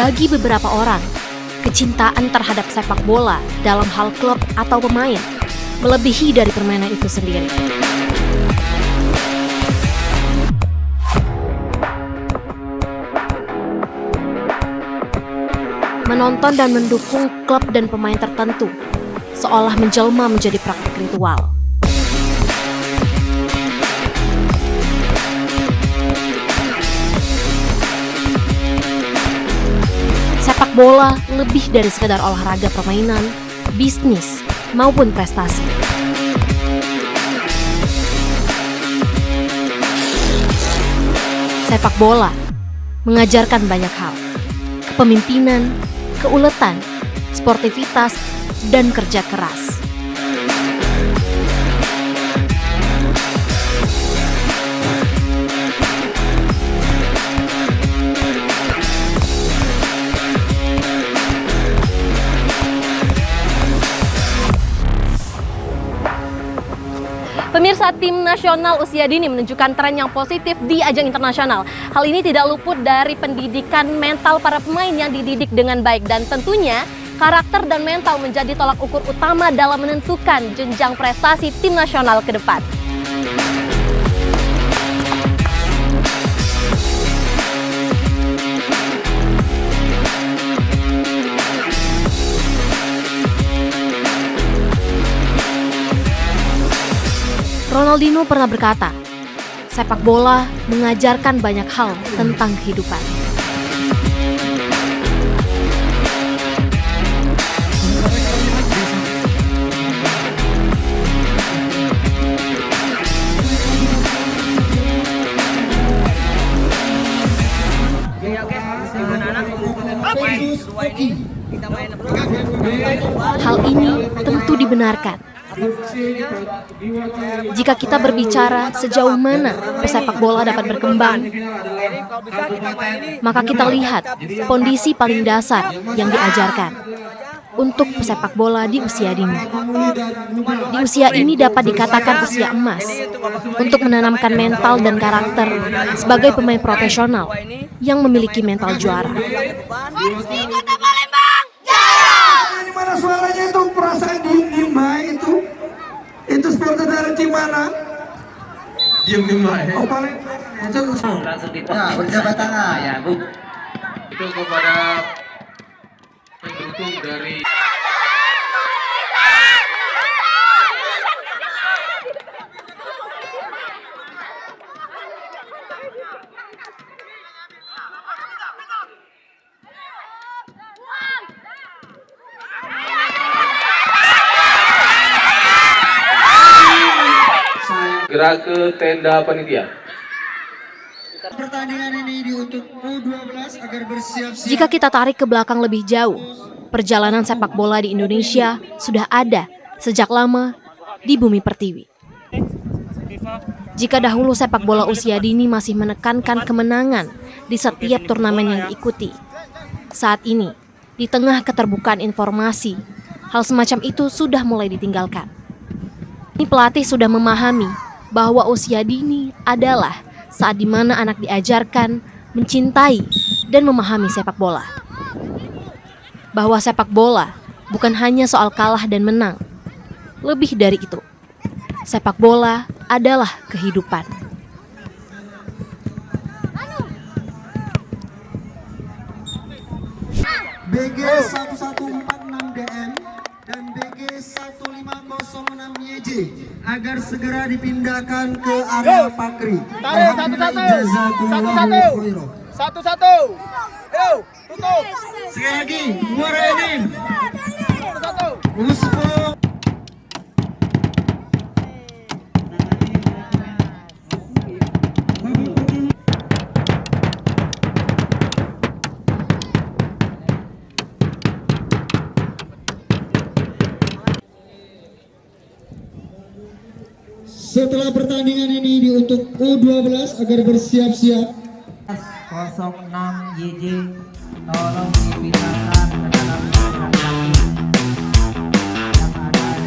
Bagi beberapa orang, kecintaan terhadap sepak bola dalam hal klub atau pemain melebihi dari permainan itu sendiri. Menonton dan mendukung klub dan pemain tertentu seolah menjelma menjadi praktik ritual. Sepak bola lebih dari sekedar olahraga permainan, bisnis, maupun prestasi. Sepak bola mengajarkan banyak hal: kepemimpinan, keuletan, sportivitas, dan kerja keras. Pemirsa, tim nasional usia dini menunjukkan tren yang positif di ajang internasional. Hal ini tidak luput dari pendidikan mental para pemain yang dididik dengan baik, dan tentunya karakter dan mental menjadi tolak ukur utama dalam menentukan jenjang prestasi tim nasional ke depan. Ronaldinho pernah berkata, sepak bola mengajarkan banyak hal tentang kehidupan. Hal ini tentu dibenarkan jika kita berbicara sejauh mana pesepak bola dapat berkembang. Maka kita lihat kondisi paling dasar yang diajarkan untuk pesepak bola di usia dini. Di usia ini dapat dikatakan usia emas untuk menanamkan mental dan karakter sebagai pemain profesional yang memiliki mental juara. Mana suaranya itu, perasaan diem baik itu supporter dari tim mana? Diem baik. Oh paling itu langsung ya, berjabat tangan ya Bu. Itu kepada pendukung dari gerak ke tenda panitia. Pertandingan ini diuntuk U12 agar bersiap-siap. Jika kita tarik ke belakang lebih jauh, perjalanan sepak bola di Indonesia sudah ada sejak lama di bumi pertiwi. Jika dahulu sepak bola usia dini masih menekankan kemenangan di setiap turnamen yang diikuti, saat ini, di tengah keterbukaan informasi, hal semacam itu sudah mulai ditinggalkan. Ini pelatih sudah memahami bahwa usia dini adalah saat di mana anak diajarkan mencintai dan memahami sepak bola. Bahwa sepak bola bukan hanya soal kalah dan menang. Lebih dari itu, sepak bola adalah kehidupan. BG 1146DM dan BG 1506YJ agar segera dipindahkan ke area Pakri. satu. Yo, tutup. Sekali lagi, Muaraenim. Uspo. Setelah pertandingan ini diuntuk U12 agar bersiap-siap. 06 YJ tolong dipindahkan ke dalam ruangan lagi yang ada di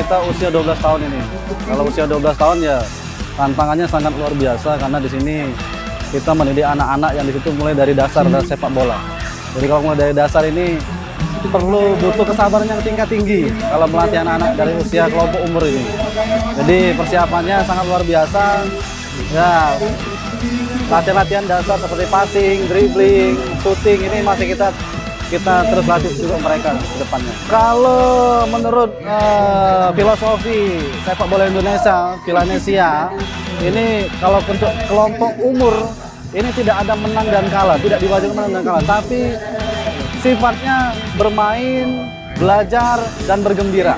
kita usia 12 tahun ini. Kalau usia 12 tahun ya tantangannya sangat luar biasa karena di sini kita mendidik anak-anak yang di situ mulai dari dasar dan sepak bola. Jadi kalau mulai dari dasar ini perlu butuh kesabaran yang tingkat tinggi kalau melatih anak-anak dari usia kelompok umur ini. Jadi persiapannya sangat luar biasa. Ya, latihan-latihan dasar seperti passing, dribbling, shooting ini masih kita terus latih juga mereka ke depannya. Kalau menurut filosofi sepak bola Indonesia, Villanesia, ini kalau untuk kelompok umur ini tidak ada menang dan kalah, tidak diwajibkan menang dan kalah, tapi sifatnya bermain, belajar, dan bergembira.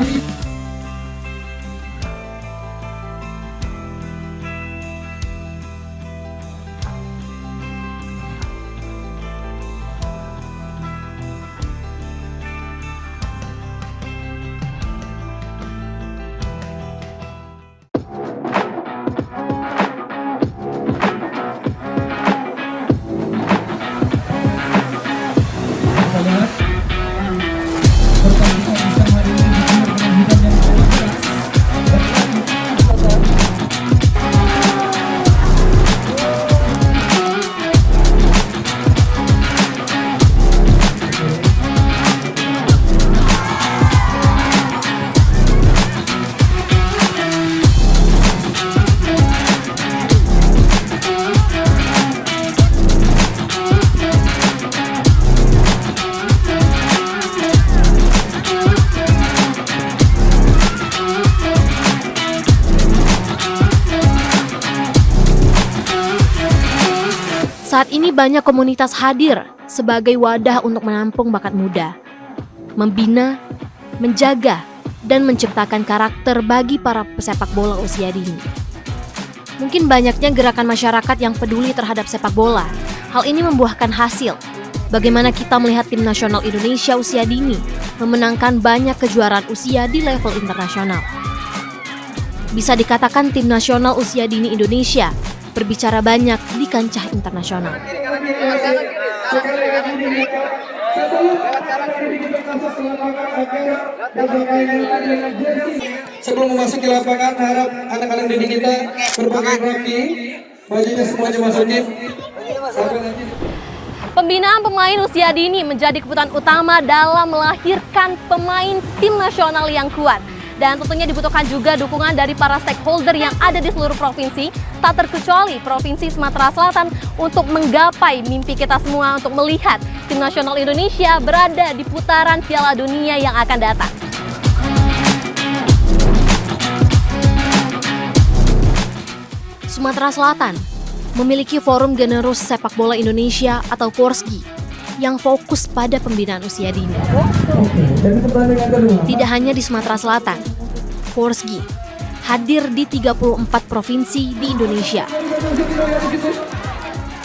Saat ini banyak komunitas hadir sebagai wadah untuk menampung bakat muda, membina, menjaga, dan menciptakan karakter bagi para pesepak bola usia dini. Mungkin banyaknya gerakan masyarakat yang peduli terhadap sepak bola. Hal ini membuahkan hasil. Bagaimana kita melihat tim nasional Indonesia usia dini memenangkan banyak kejuaraan usia di level internasional. Bisa dikatakan tim nasional usia dini Indonesia berbicara banyak di kancah internasional. Sebelum memasuki lapangan, harap anak-anak didik kita berpakaian rapi, bajunya semuanya masukin. Pembinaan pemain usia dini menjadi kebutuhan utama dalam melahirkan pemain tim nasional yang kuat. Dan tentunya dibutuhkan juga dukungan dari para stakeholder yang ada di seluruh provinsi, tak terkecuali Provinsi Sumatera Selatan, untuk menggapai mimpi kita semua untuk melihat tim nasional Indonesia berada di putaran Piala Dunia yang akan datang. Sumatera Selatan memiliki Forum Generus Sepak Bola Indonesia atau Forsgi yang fokus pada pembinaan usia dini. Tidak hanya di Sumatera Selatan, Forsgi hadir di 34 provinsi di Indonesia.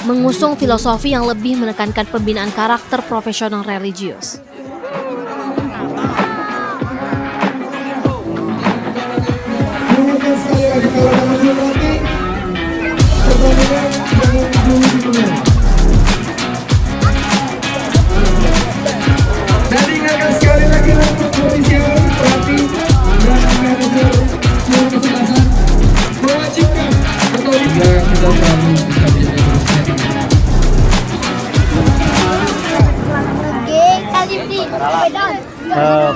Mengusung filosofi yang lebih menekankan pembinaan karakter profesional religius. Dan ingatkan sekali lagi untuk ofisial pelatih dan manajer seluruh kesebelasan mewajibkan atau kita selalu bisa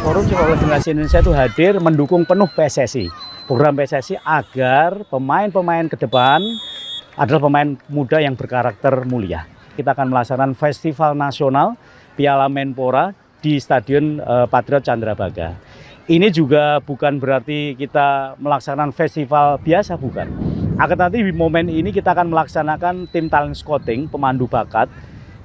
Forum Sepak Bola Generasi Indonesia itu hadir mendukung penuh PSSI. Program PSSI agar pemain-pemain ke depan adalah pemain muda yang berkarakter mulia. Kita akan melaksanakan festival nasional Piala Menpora di Stadion Patriot Candrabaga. Ini juga bukan berarti kita melaksanakan festival biasa, bukan. Akan tetapi di momen ini kita akan melaksanakan tim talent scouting, pemandu bakat,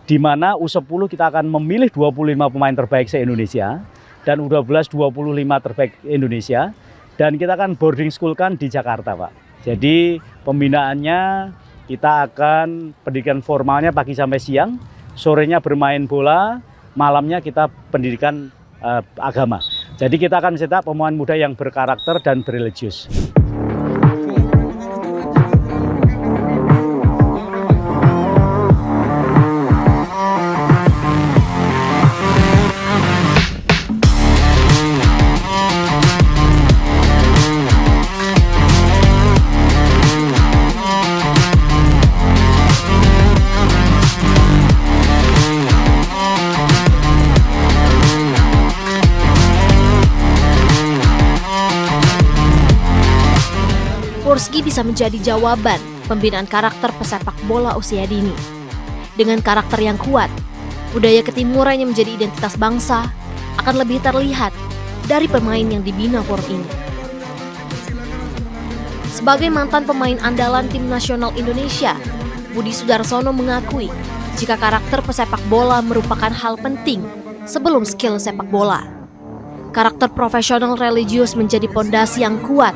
di mana U10 kita akan memilih 25 pemain terbaik se-Indonesia dan U12 25 terbaik Indonesia, dan kita akan boarding school-kan di Jakarta, Pak. Jadi pembinaannya kita akan pendidikan formalnya pagi sampai siang, sorenya bermain bola, malamnya kita pendidikan agama. Jadi kita akan mencetak pemain muda yang berkarakter dan berreligius. bisa menjadi jawaban pembinaan karakter pesepak bola usia dini. Dengan karakter yang kuat, budaya ketimuran yang menjadi identitas bangsa akan lebih terlihat dari pemain yang dibina forum ini. Sebagai mantan pemain andalan tim nasional Indonesia, Budi Sudarsono mengakui jika karakter pesepak bola merupakan hal penting sebelum skill sepak bola. Karakter profesional religius menjadi pondasi yang kuat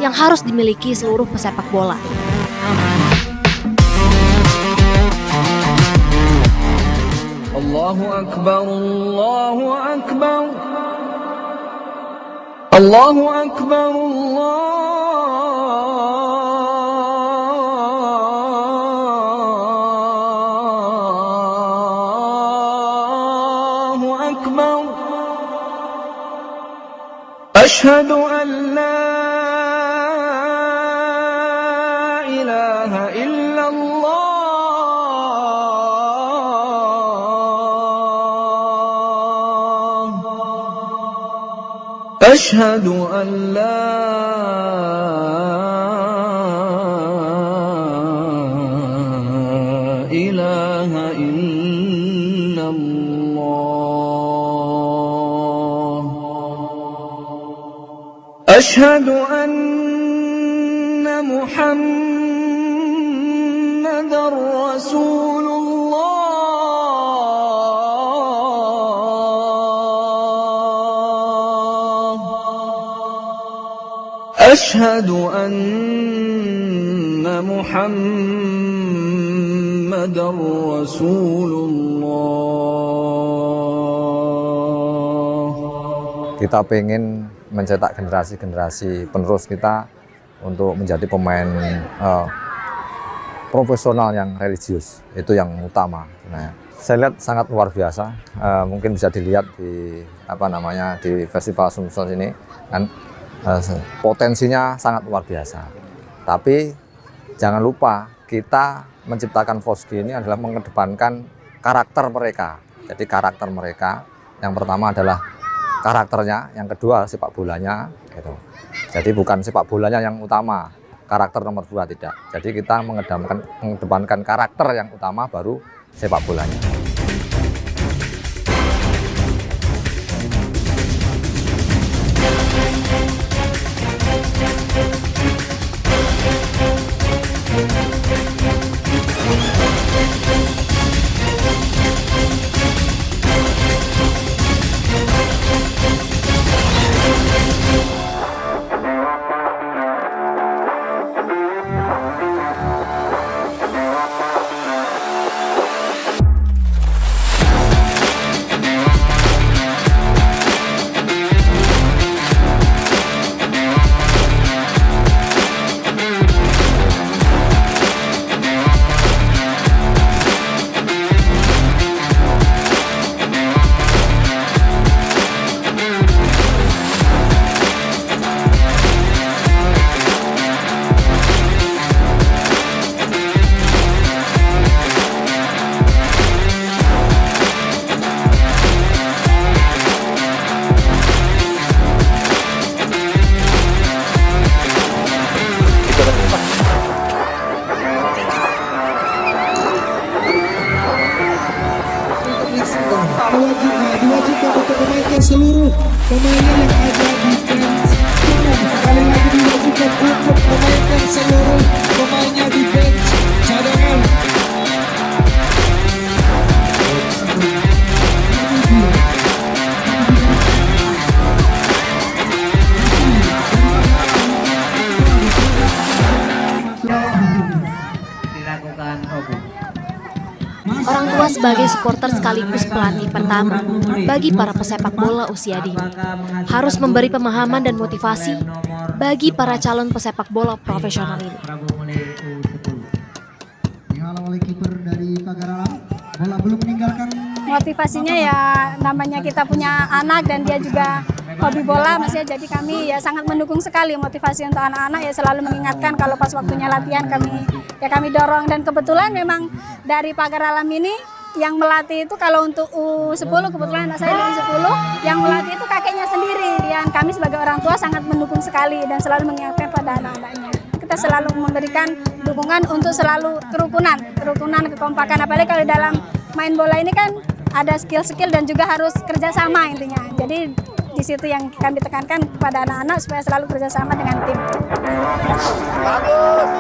yang harus dimiliki seluruh pesepak bola. Allahu Akbar, Allahu Akbar, Allahu Akbar, Allahu Akbar. Ashhadu an la ilaha illallah. أشهد أن لا إله إلا الله أشهد أن محمدا رسول أشهد أن محمد رسول الله. Kita pengen mencetak generasi-generasi penerus kita untuk menjadi pemain profesional yang religius, itu yang utama. Nah, saya lihat sangat luar biasa. Mungkin bisa dilihat di di Festival Sumsel ini kan. Potensinya sangat luar biasa. Tapi jangan lupa kita menciptakan Fosgi ini adalah mengedepankan karakter mereka. Jadi karakter mereka yang pertama adalah karakternya, yang kedua sepak bolanya gitu. Jadi bukan sepak bolanya yang utama, karakter nomor 2 tidak. Jadi kita mengedepankan karakter yang utama baru sepak bolanya. Diwajibkan untuk memainkan seluruh pemainnya yang ada di bench umum. Sekali lagi diwajibkan untuk memainkan seluruh pemainnya di bench cadangan. Orang tua sebagai supporter sekaligus pelatih pertama bagi para pesepak bola usia dini harus memberi pemahaman dan motivasi bagi para calon pesepak bola profesional ini. Dihalau oleh kiper dari Pagarala, bola belum meninggalkan. Motivasinya ya namanya kita punya anak dan dia juga hobi bola, maksudnya jadi kami ya sangat mendukung sekali motivasi untuk anak-anak ya selalu mengingatkan kalau pas waktunya latihan kami dorong dan kebetulan memang dari Pagar Alam ini yang melatih itu kalau untuk U10 kebetulan anak saya di U10 yang melatih itu kakeknya sendiri dan kami sebagai orang tua sangat mendukung sekali dan selalu mengingatkan pada anak-anaknya. kita selalu memberikan dukungan untuk selalu kerukunan, kekompakan. Apalagi kalau dalam main bola ini kan ada skill-skill dan juga harus kerjasama intinya. Jadi di situ yang kami tekankan kepada anak-anak supaya selalu kerjasama dengan tim. Bagus.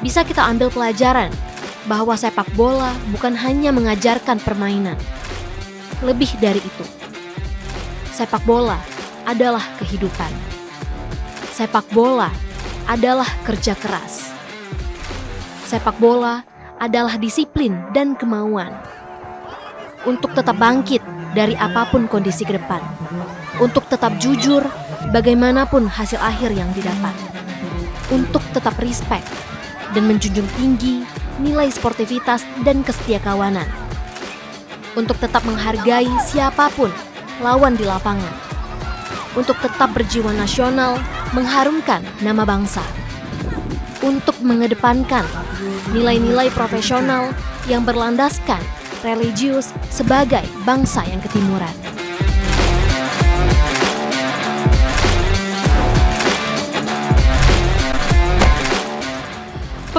Bisa kita ambil pelajaran bahwa sepak bola bukan hanya mengajarkan permainan. Lebih dari itu, sepak bola adalah kehidupan. Sepak bola adalah kerja keras. Sepak bola adalah disiplin dan kemauan untuk tetap bangkit dari apapun kondisi ke depan, untuk tetap jujur bagaimanapun hasil akhir yang didapat, untuk tetap respect dan menjunjung tinggi nilai sportivitas dan kesetiakawanan, untuk tetap menghargai siapapun lawan di lapangan, untuk tetap berjiwa nasional, mengharumkan nama bangsa, untuk mengedepankan nilai-nilai profesional yang berlandaskan religius sebagai bangsa yang ketimuran.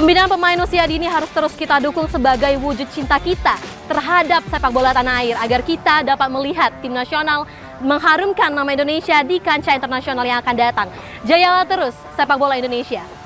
Pembinaan pemain usia dini harus terus kita dukung sebagai wujud cinta kita terhadap sepak bola tanah air agar kita dapat melihat tim nasional mengharumkan nama Indonesia di kancah internasional yang akan datang. Jayalah terus sepak bola Indonesia.